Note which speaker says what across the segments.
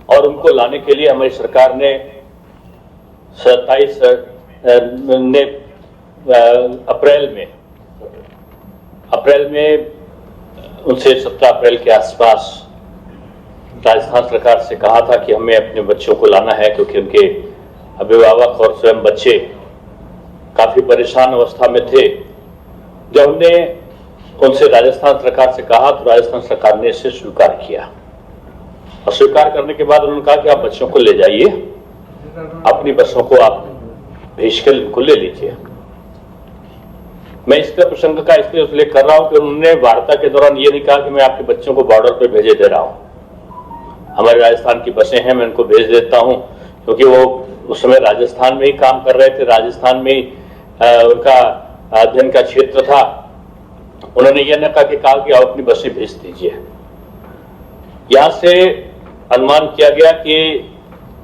Speaker 1: और उनको लाने के लिए हमारी सरकार ने 27 अप्रैल में उनसे 17 अप्रैल के आसपास राजस्थान सरकार से कहा था कि हमें अपने बच्चों को लाना है, क्योंकि उनके अभिभावक और स्वयं बच्चे काफी परेशान अवस्था में थे। जब हमने उनसे राजस्थान सरकार से कहा तो राजस्थान सरकार ने इसे स्वीकार किया, और स्वीकार करने के बाद उन्होंने कहा कि आप बच्चों को ले जाइए, अपनी बसों को आप भेजकर इनको ले लीजिए। मैं इसका प्रसंग का इसलिए उल्लेख कर रहा हूं कि उन्होंने वार्ता के दौरान ये नहीं कहा कि मैं आपके बच्चों को बॉर्डर पे भेजे दे रहा हूं। हमारे राजस्थान की बसें हैं, मैं उनको भेज देता हूं, क्योंकि वो उस समय राजस्थान में ही काम कर रहे थे, राजस्थान में ही उनका अध्ययन का क्षेत्र था। उन्होंने यह न कहा कि आप अपनी बसें भेज दीजिए। यहां से अनुमान किया गया कि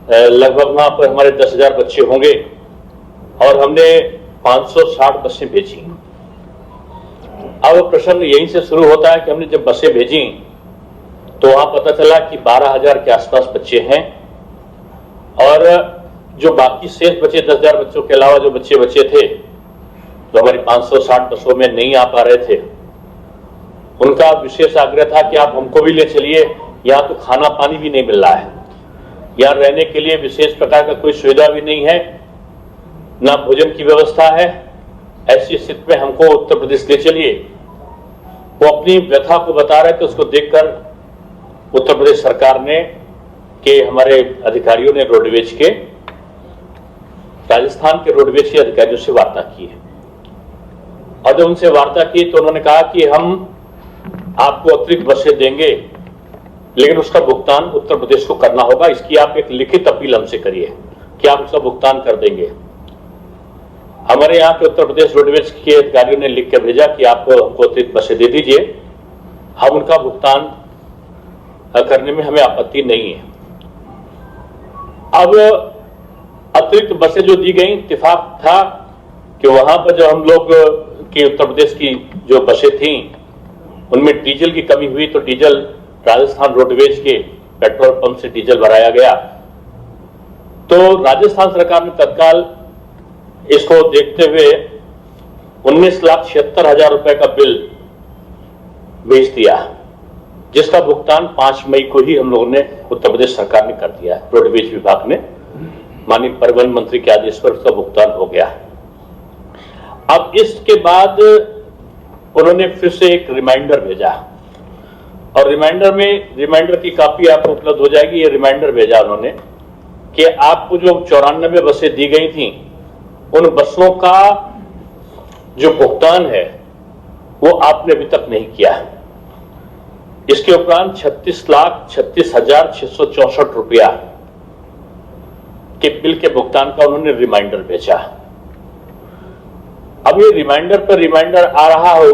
Speaker 1: लगभग वहां पर हमारे 10,000 बच्चे होंगे, और हमने 560 बसें भेजी। अब प्रश्न यहीं से शुरू होता है कि हमने जब बसें भेजी तो वहां पता चला कि 12,000 के आसपास बच्चे हैं, और जो बाकी शेष बचे 10,000 बच्चों के अलावा जो बच्चे बचे थे, जो हमारी 560 बसों में नहीं आ पा रहे थे, उनका विशेष आग्रह था कि आप हमको भी ले चलिए। यहाँ तो खाना पानी भी नहीं मिल रहा है, यहाँ रहने के लिए विशेष प्रकार का कोई सुविधा भी नहीं है, ना भोजन की व्यवस्था है। ऐसी स्थिति में हमको उत्तर प्रदेश ले चलिए। वो अपनी व्यथा को बता रहे थे। उसको देखकर उत्तर प्रदेश सरकार ने के हमारे अधिकारियों ने रोडवेज के, राजस्थान के रोडवेज के अधिकारियों से वार्ता की है, और जब उनसे वार्ता की तो उन्होंने कहा कि हम आपको अतिरिक्त बसें देंगे, लेकिन उसका भुगतान उत्तर प्रदेश को करना होगा। इसकी आप एक लिखित अपील हमसे करिए कि आप उसका भुगतान कर देंगे। हमारे यहाँ के उत्तर प्रदेश रोडवेज के अधिकारियों ने लिख के भेजा कि आप हमको अतिरिक्त बसें दे दीजिए, हम उनका भुगतान करने में हमें आपत्ति नहीं है। अब अतिरिक्त बसें जो दी गई, इत्तेफाक था कि वहां पर जो हम लोग की उत्तर प्रदेश की जो बसें थी उनमें डीजल की कमी हुई, तो डीजल राजस्थान रोडवेज के पेट्रोल पंप से डीजल भराया गया। तो राजस्थान सरकार ने तत्काल इसको देखते हुए 19,76,000 रुपए का बिल भेज दिया, जिसका भुगतान 5 मई को ही हम लोगों ने उत्तर प्रदेश सरकार ने कर दिया। रोडवेज विभाग ने माननीय परिवहन मंत्री के आदेश पर उसका भुगतान हो गया। अब इसके बाद उन्होंने फिर से एक रिमाइंडर भेजा, और रिमाइंडर की कॉपी आपको उपलब्ध हो जाएगी। ये रिमाइंडर भेजा उन्होंने कि आपको जो 94 बसें दी गई थी, उन बसों का जो भुगतान है वो आपने अभी तक नहीं किया है। इसके उपरांत 36,36,664 रुपया के बिल के भुगतान का उन्होंने रिमाइंडर भेजा। अब ये रिमाइंडर पर रिमाइंडर आ रहा हो,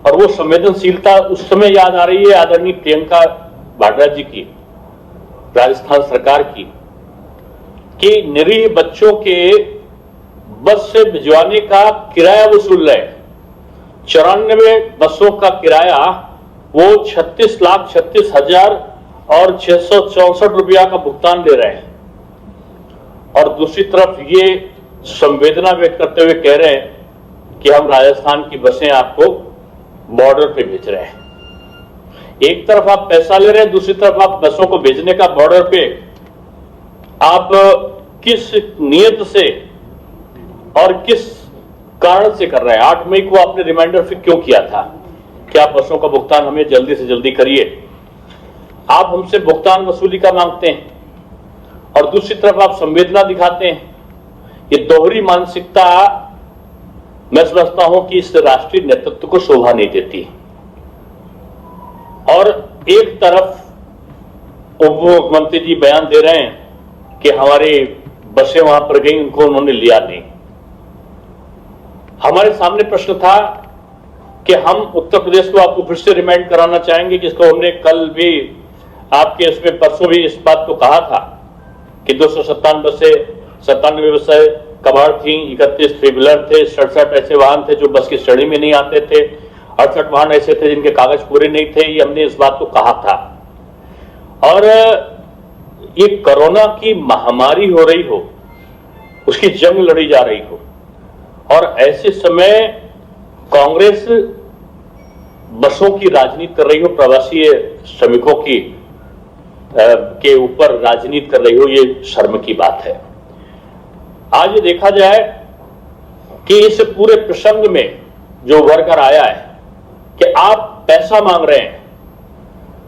Speaker 1: और वो संवेदनशीलता उस समय याद आ रही है आदरणीय प्रियंका वाड्रा जी की, राजस्थान सरकार की, कि निरीह बच्चों के बस से भिजवाने का किराया वसूल रहे। 94 बसों का किराया वो 36,36,664 रुपया का भुगतान दे रहे हैं, और दूसरी तरफ ये संवेदना व्यक्त करते हुए कह रहे हैं कि हम राजस्थान की बसें आपको बॉर्डर पे भेज रहे हैं। एक तरफ आप पैसा ले रहे हैं, दूसरी तरफ आप बसों को भेजने का बॉर्डर पे आप किस नियत से और किस कारण से कर रहे हैं? 8 मई को आपने रिमाइंडर फिर क्यों किया था कि आप बसों का भुगतान हमें जल्दी से जल्दी करिए? आप हमसे भुगतान वसूली का मांगते हैं, और दूसरी तरफ आप संवेदना दिखाते हैं। ये दोहरी मानसिकता मैं समझता हूं कि इस राष्ट्रीय नेतृत्व को शोभा नहीं देती। और एक तरफ उप मुख्यमंत्री जी बयान दे रहे हैं कि हमारी बसें वहां पर गई, उनको उन्होंने लिया नहीं। हमारे सामने प्रश्न था कि हम उत्तर प्रदेश को आपको फिर से रिमाइंड कराना चाहेंगे, जिसको हमने कल भी आपके इसमें परसों भी इस बात को कहा था कि 297 बसें कबाड़ थी, 31 थ्री व्हीलर थे, 67 ऐसे वाहन थे जो बस की श्रेणी में नहीं आते थे, 68 वाहन ऐसे थे जिनके कागज पूरे नहीं थे। ये हमने इस बात को कहा था। और ये कोरोना की महामारी हो रही हो, उसकी जंग लड़ी जा रही हो, और ऐसे समय कांग्रेस बसों की राजनीति कर रही हो, प्रवासी श्रमिकों की के ऊपर राजनीति कर रही हो, ये शर्म की बात है। आज देखा जाए कि इस पूरे प्रसंग में जो उभर कर आया है कि आप पैसा मांग रहे हैं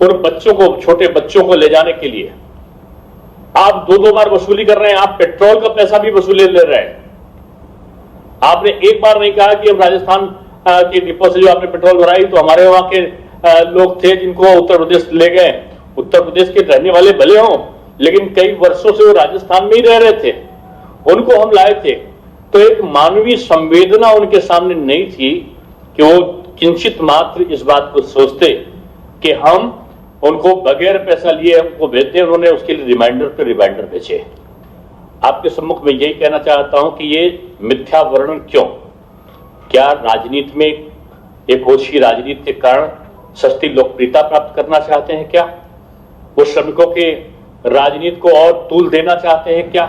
Speaker 1: उन बच्चों को, छोटे बच्चों को ले जाने के लिए, आप दो बार वसूली कर रहे हैं, आप पेट्रोल का पैसा भी वसूली ले रहे हैं। आपने एक बार नहीं कहा कि हम राजस्थान के डिपो से जो आपने पेट्रोल भराई तो हमारे वहां के लोग थे जिनको उत्तर प्रदेश ले गए। उत्तर प्रदेश के रहने वाले भले हों, लेकिन कई वर्षों से वो राजस्थान में ही रह रहे थे, उनको हम लाए थे। तो एक मानवीय संवेदना उनके सामने नहीं थी कि वो किंचित मात्र इस बात को सोचते कि हम उनको बगैर पैसा लिए उनको भेजते हैं। उन्होंने उसके लिए रिमाइंडर पे रिमाइंडर भेजे। आपके सम्मुख में यही कहना चाहता हूं कि ये मिथ्या वर्णन क्यों? क्या राजनीति में एक ओछी राजनीति के कारण सस्ती लोकप्रियता प्राप्त करना चाहते हैं क्या? वो श्रमिकों के राजनीति को और तूल देना चाहते हैं क्या?